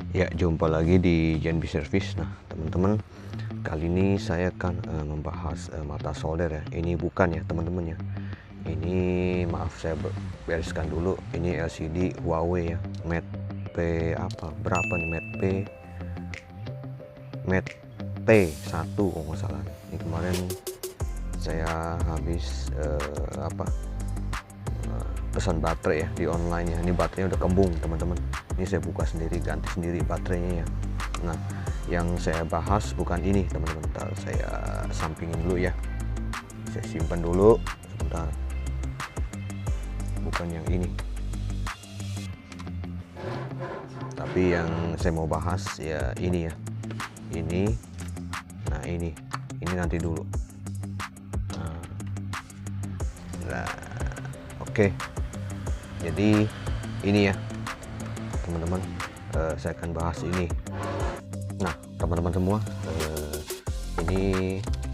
Ya, jumpa lagi di JNB Service. Nah, teman-teman, kali ini saya akan membahas mata solder ya. Ini bukan ya, teman-teman ya. Ini maaf saya bereskan dulu. Ini LCD Huawei ya, Mate P apa? Berapa nih Mate P1 kalau nggak salah. Ini kemarin saya habis pesan baterai ya di online ya. Ini baterainya udah kembung, teman-teman. Ini saya buka sendiri, ganti sendiri baterainya ya. Nah, yang saya bahas bukan ini, teman-teman. Ntar saya sampingin dulu ya, saya simpan dulu sebentar. Bukan yang ini, tapi yang saya mau bahas ya ini ya, ini. Nah, ini nanti dulu. Nah, oke. Jadi ini ya, teman-teman, saya akan bahas ini. Nah, teman-teman semua, ini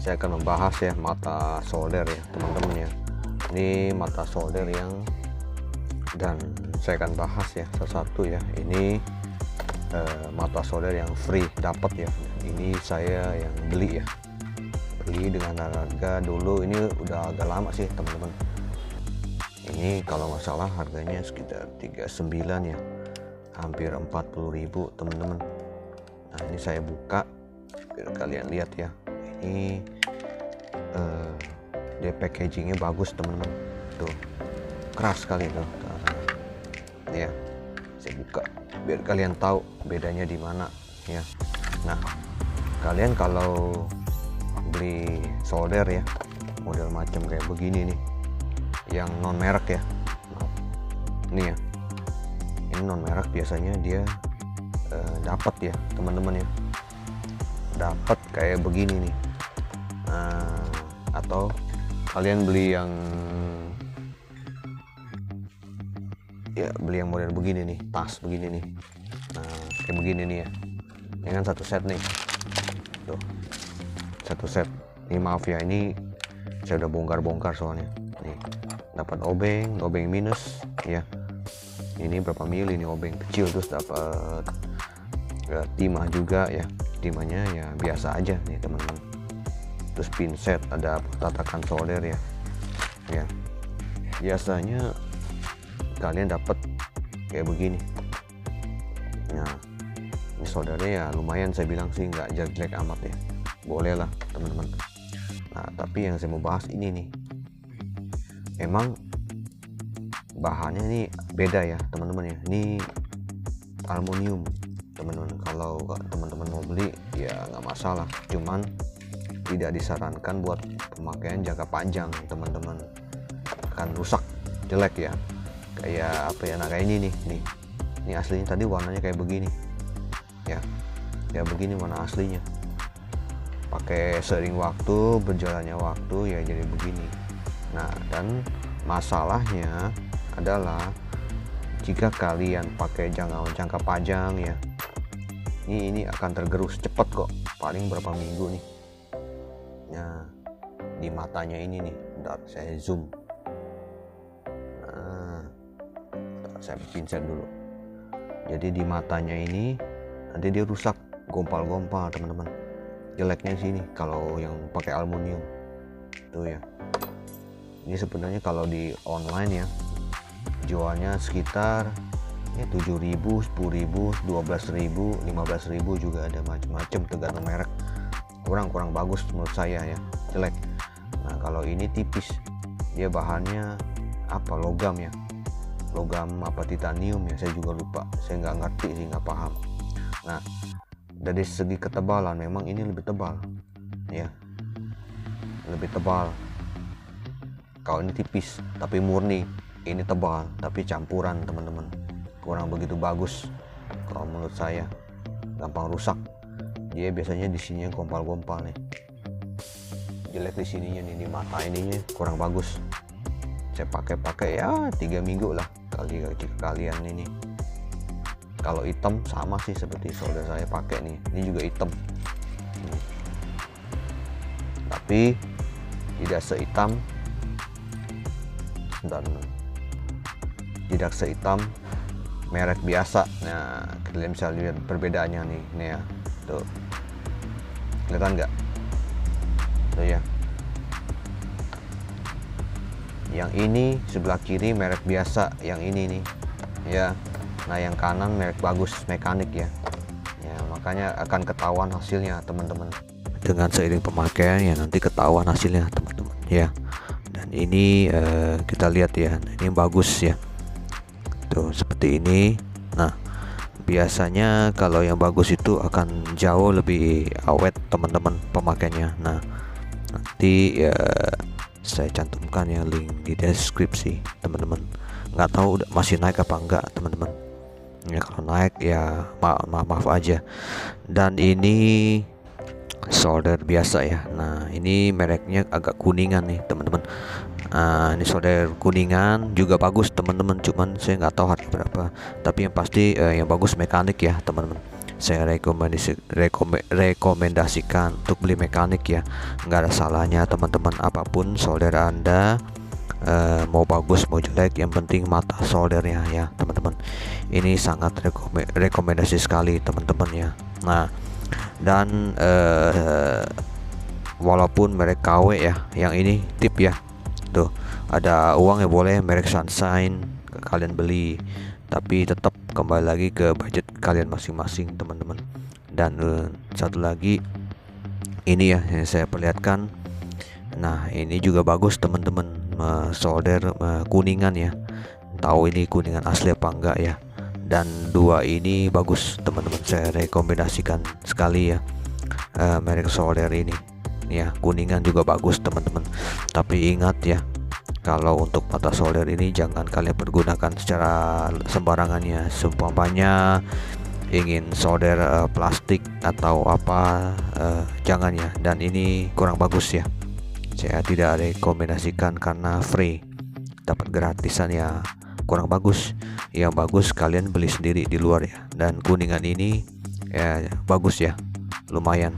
saya akan membahas ya mata solder ya, teman-teman ya. Ini mata solder yang, dan saya akan bahas ya satu-satu ya. Ini mata solder yang free dapat ya. Ini saya yang beli ya, beli dengan harga dulu, ini udah agak lama sih, teman-teman. Ini kalau nggak salah harganya sekitar 39 ya, hampir 40.000, teman-teman. Nah, ini saya buka biar kalian lihat ya. Ini dia packagingnya bagus, teman-teman. Tuh, keras sekali tuh. Ya, saya buka biar kalian tahu bedanya di mana ya. Nah, kalian kalau beli solder ya, model macam kayak begini nih, yang non merek ya, ini ya, ini non merek, biasanya dia dapat ya, teman-teman ya, dapat kayak begini nih. Atau kalian beli yang model begini nih, tas begini nih. Nah, kayak begini nih ya, ini kan satu set nih, tuh satu set. Ini maaf ya, ini saya udah bongkar soalnya. Nih, dapat obeng minus ya. Ini berapa mili ini obeng kecil, terus dapat timah juga ya. Timahnya ya biasa aja nih, teman-teman. Terus pinset, ada tatakan solder ya. Ya, biasanya kalian dapat kayak begini. Nah, ini soldernya ya lumayan, saya bilang sih nggak jelek amat ya, boleh lah, teman-teman. Nah, tapi yang saya mau bahas ini nih, emang bahannya ini beda ya, teman-teman ya. Ini aluminium, teman-teman. Kalau teman-teman mau beli ya nggak masalah, cuman tidak disarankan buat pemakaian jangka panjang, teman-teman. Akan rusak, jelek ya. Kayak apa ya, nah kayak ini nih. Ini aslinya tadi warnanya kayak begini ya, kayak begini warna aslinya. Pakai seiring waktu, berjalannya waktu ya jadi begini. Nah, dan masalahnya adalah jika kalian pakai jangka panjang ya, ini akan tergerus cepet kok, paling berapa minggu nih. Nah, di matanya ini nih, bentar saya zoom. Nah, saya pinset dulu. Jadi di matanya ini nanti dia rusak, gompal-gompal, teman-teman. Jeleknya sini kalau yang pakai aluminium tuh ya. Ini sebenarnya kalau di online ya jualnya sekitar ya 7.000, 10.000, 12.000, 15.000 juga ada, macam-macam tergantung merek. Kurang bagus menurut saya ya, jelek. Nah, kalau ini tipis, dia bahannya apa, logam ya, logam apa, titanium ya, saya juga lupa, saya nggak ngerti sih, nggak paham. Nah, dari segi ketebalan memang ini lebih tebal ya, lebih tebal. Kalau ini tipis tapi murni, ini tebal tapi campuran, teman-teman. Kurang begitu bagus kalau menurut saya, gampang rusak. Dia biasanya di sini gompal-gompal nih, jelek di sininya nih, di mata ininya kurang bagus. Saya pakai ya 3 minggu lah kali, jika kalian ini. Kalau hitam sama sih seperti solder saya pakai nih, ini juga hitam. Tapi tidak sehitam dan tidak sehitam merek biasa. Nah, kalian bisa lihat perbedaannya nih ya, tuh kelihatan nggak tuh ya, yang ini sebelah kiri merek biasa, yang ini nih ya. Nah, yang kanan merek bagus mekanik ya. Makanya akan ketahuan hasilnya teman-teman, dengan seiring pemakaian ya, nanti ketahuan hasilnya teman-teman ya. Dan ini kita lihat ya, ini bagus ya tuh seperti ini. Nah, biasanya kalau yang bagus itu akan jauh lebih awet teman-teman pemakaiannya. Nah, nanti ya saya cantumkan ya link di deskripsi teman-teman. Nggak tahu masih naik apa enggak teman-teman ya. Kalau naik ya maaf aja. Dan ini solder biasa ya. Nah, ini mereknya agak kuningan nih teman-teman. Ini solder kuningan juga bagus teman-teman, cuman saya nggak tahu harga berapa, tapi yang pasti yang bagus mekanik ya teman-teman. Saya rekomendasikan untuk beli mekanik ya, nggak ada salahnya teman-teman. Apapun solder Anda, mau bagus mau jelek, yang penting mata soldernya ya teman-teman. Ini sangat rekomendasi sekali teman-teman ya. Nah, dan walaupun merek KW ya, yang ini tip ya, tuh ada uang ya boleh merek Sunshine kalian beli, tapi tetap kembali lagi ke budget kalian masing-masing teman-teman. Dan satu lagi ini ya yang saya perlihatkan. Nah, ini juga bagus teman-teman, solder kuningan ya. Tahu ini kuningan asli apa enggak ya. Dan dua ini bagus teman-teman, saya rekomendasikan sekali ya merek solder ini ya. Kuningan juga bagus teman-teman, tapi ingat ya, kalau untuk mata solder ini jangan kalian pergunakan secara sembarangan ya. Seumpamanya ingin solder plastik atau apa, jangan ya. Dan ini kurang bagus ya, saya tidak rekomendasikan karena free, dapat gratisan ya, kurang bagus. Yang bagus kalian beli sendiri di luar ya. Dan kuningan ini ya bagus ya, lumayan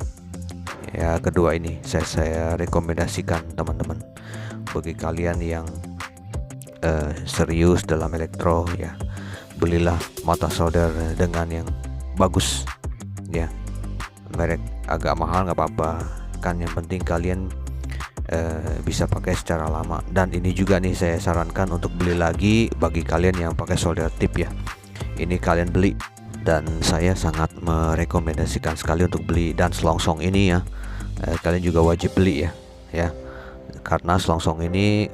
ya. Kedua ini saya rekomendasikan teman-teman, bagi kalian yang serius dalam elektro ya, belilah mata solder dengan yang bagus ya. Merek agak mahal nggak apa-apa kan, yang penting kalian bisa pakai secara lama. Dan ini juga nih saya sarankan untuk beli lagi bagi kalian yang pakai solder tip ya. Ini kalian beli, dan saya sangat merekomendasikan sekali untuk beli. Dan selongsong ini ya, kalian juga wajib beli ya, karena selongsong ini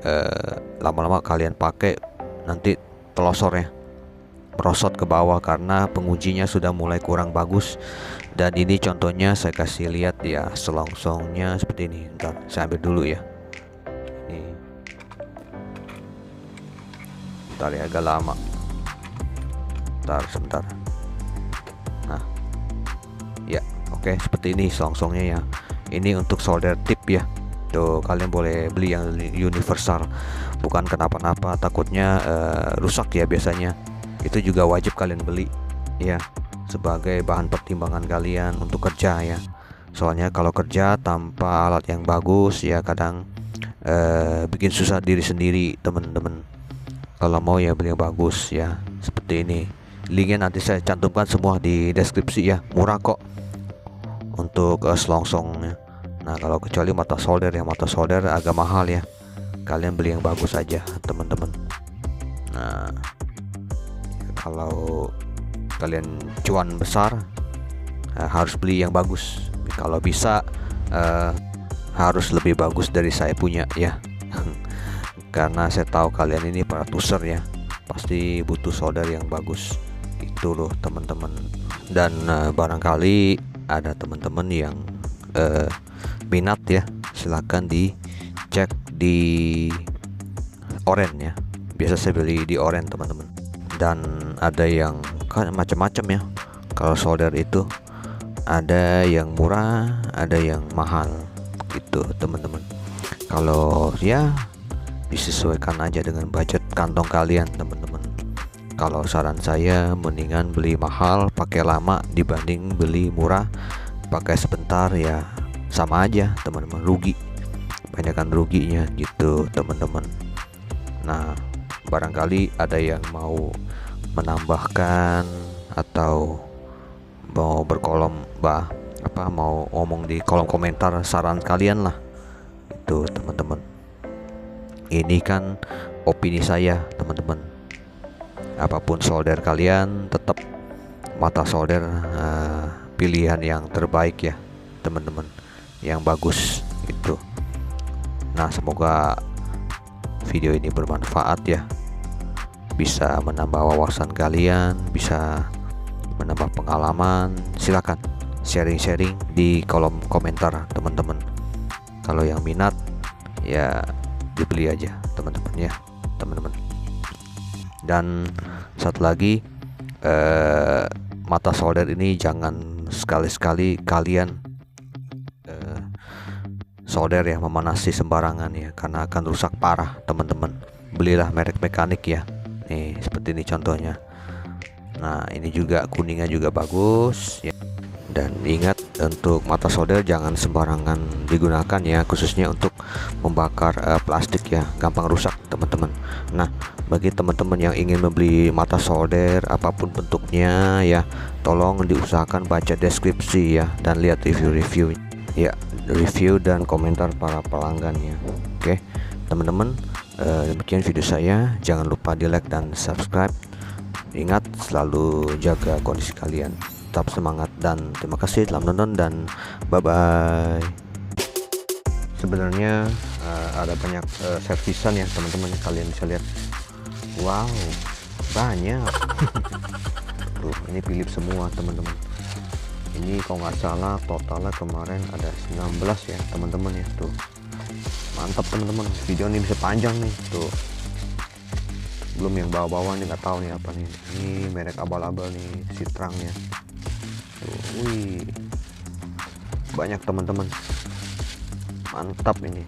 lama-lama kalian pakai nanti telosornya merosot ke bawah karena pengujinya sudah mulai kurang bagus. Dan ini contohnya saya kasih lihat ya, selongsongnya seperti ini. Bentar, saya ambil dulu ya. Ini bentar ya, agak lama. Sebentar. Nah ya, oke, seperti ini selongsongnya ya. Ini untuk solder tip ya. Tuh, kalian boleh beli yang universal, bukan kenapa-napa, takutnya rusak ya biasanya. Itu juga wajib kalian beli ya, sebagai bahan pertimbangan kalian untuk kerja ya. Soalnya kalau kerja tanpa alat yang bagus ya kadang bikin susah diri sendiri teman-teman. Kalau mau ya beli yang bagus ya, seperti ini. Linknya nanti saya cantumkan semua di deskripsi ya, murah kok untuk selongsongnya. Nah, kalau kecuali mata solder ya, mata solder agak mahal ya, kalian beli yang bagus aja teman-teman. Nah, kalau kalian cuan besar harus beli yang bagus. Kalau bisa harus lebih bagus dari saya punya ya. Karena saya tahu kalian ini para tuser ya, pasti butuh solder yang bagus itu loh teman-teman. Dan barangkali ada teman-teman yang minat ya, silahkan dicek di Oren ya. Biasa saya beli di Oren teman-teman. Dan ada yang kan macam-macam ya. Kalau solder itu ada yang murah, ada yang mahal gitu teman-teman. Kalau ya disesuaikan aja dengan budget kantong kalian teman-teman. Kalau saran saya mendingan beli mahal pakai lama dibanding beli murah pakai sebentar ya, sama aja teman-teman, rugi, banyakkan ruginya gitu teman-teman. Nah, barangkali ada yang mau menambahkan atau mau mau ngomong di kolom komentar saran kalian lah. Itu teman-teman, ini kan opini saya teman-teman. Apapun solder kalian, tetap mata solder pilihan yang terbaik ya teman-teman, yang bagus itu. Nah, semoga video ini bermanfaat ya, bisa menambah wawasan kalian, bisa menambah pengalaman. Silakan sharing-sharing di kolom komentar teman-teman. Kalau yang minat ya dibeli aja teman-teman ya teman-teman. Dan satu lagi, mata solder ini jangan sekali-sekali kalian solder ya, memanasi sembarangan ya, karena akan rusak parah teman-teman. Belilah merek mekanik ya, nih seperti ini contohnya. Nah, ini juga kuningnya juga bagus ya. Dan ingat, untuk mata solder jangan sembarangan digunakan ya, khususnya untuk membakar plastik ya, gampang rusak teman-teman. Nah, bagi teman-teman yang ingin membeli mata solder apapun bentuknya ya, tolong diusahakan baca deskripsi ya, dan lihat review-review ya, review dan komentar para pelanggannya. Oke teman-teman, demikian video saya. Jangan lupa di like dan subscribe. Ingat, selalu jaga kondisi kalian. Tetap semangat dan terima kasih telah menonton, dan bye bye. Sebenarnya ada banyak servisan ya teman-teman, kalian bisa lihat. Wow, banyak. Tuh, ini Philips semua teman-teman. Ini kalau nggak salah totalnya kemarin ada 19 ya teman-teman ya. Tuh, mantap teman-teman, video ini bisa panjang nih. Tuh, belum yang bawah-bawah nih, nggak tahu nih apa nih. Ini merek abal-abal nih, Sitrang ya. Tuh, wih, banyak teman-teman, mantap ini.